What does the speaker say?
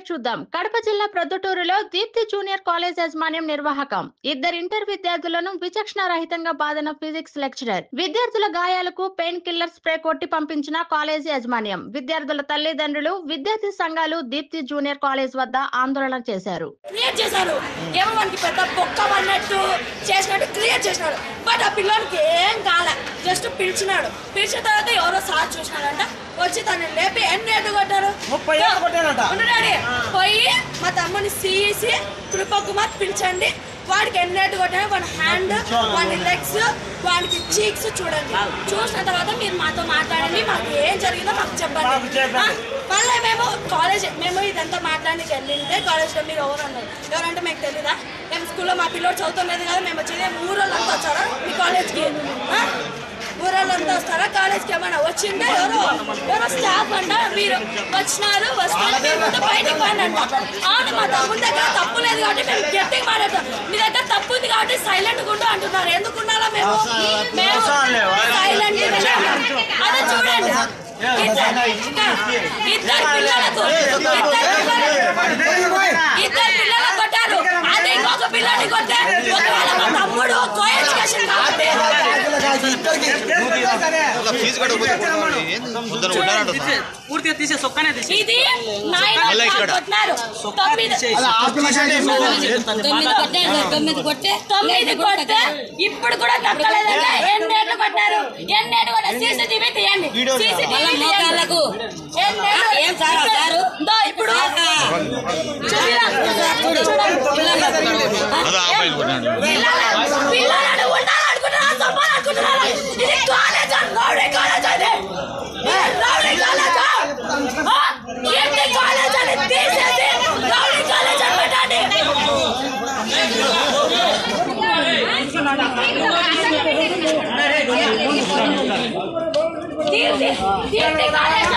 Update చూద్దాం. కడప జిల్లా ప్రొద్దుటూరులో దీప్తి జూనియర్ కాలేజ్ యాజమాన్యం నిర్వాహకం ఇద్దరు ఇంటర్ విద్యార్థులను విచక్షణ రహితంగా బాధిన ఫిజిక్స్ లెక్చరర్. విద్యార్థుల గాయాలకు పెయిన్ కిల్లర్ స్ప్రే కొట్టి పంపించిన కాలేజీ యాజమాన్యం. విద్యార్థుల తల్లిదండ్రులు, విద్యార్థి సంఘాలు దీప్తి జూనియర్ కాలేజ్ వద్ద ఆందోళన చేశారు. బట్ ఆ పిల్లలకి ఏం కాలే, జస్ట్ పిలిచినాడు. పిలిచిన తర్వాత ఎవరో సార్ చూసినాడంట, వచ్చి తను లేపి ఎన్నేళ్ళు కొట్టారు. పోయి మా తమ్ముని సిసి కృపకుమార్ పిలిచండి, వాడికి ఎన్నేళ్ళు కొట్టారు. వాడి హ్యాండ్, వాడి లెగ్స్, వాడికి చీక్స్ చూడండి. చూసిన తర్వాత మీరు మాతో మాట్లాడండి, మాకు ఏం జరిగిందో మాకు చెప్పండి. మళ్ళీ మేము ఇదంతా మాట్లాడి వెళ్ళింటే కాలేజ్లో మీరు ఎవరు అన్నారు. ఎవరంటే మీకు తెలీదా? మేము స్కూల్లో మా పిల్లలు చదువుతున్నది కదా, మేము వచ్చేది ఊరోళ్ళంతా వచ్చారా మీ కాలేజ్కి? ఊరోళ్ళంతా వస్తారా కాలేజ్కి? ఏమన్నా వచ్చిందా? ఎవరో స్టాఫ్ అంట, మీరు వచ్చినారు, వస్తే బయటకు పండి అంట. అవును, మా తమ్ముడి దగ్గర తప్పు లేదు కాబట్టి మేము గట్టిగా మాట్లాడతాం. మీ దగ్గర తప్పు ఉంది కాబట్టి సైలెంట్ గుంటూ అంటున్నారు. ఎందుకు ఉండాలా? మేము సైలెంట్. అదే చూడండి, ఇద్దరు పిల్లలకు కొట్టారు. అదే ఇంకొక పిల్లని కొట్టే. ఒకవేళ మా తమ్ముడు కో ఎడ్యుకేషన్ కాబట్టి ఇది 9 కొట్టే ఇప్పుడు కూడా తగ్గలేదంటే ఎన్నేళ్ళు కొట్టారు. ఎన్నేళ్ళు కూడా సీసీటీవీ తీయండి. ఇప్పుడు పిల్లలను ఉండాలనుకుంటున్నా, సంపాలనుకుంటున్నారా? ఇది కాలేజ్, రౌడీ కాలేజ్ అది. రౌడీ కాలేజ్, ఏంటి కాలేజ్ అని తీసేసి రౌడీ కాలేజ్ అని పెట్టండి. తీర్చి కాలేజ్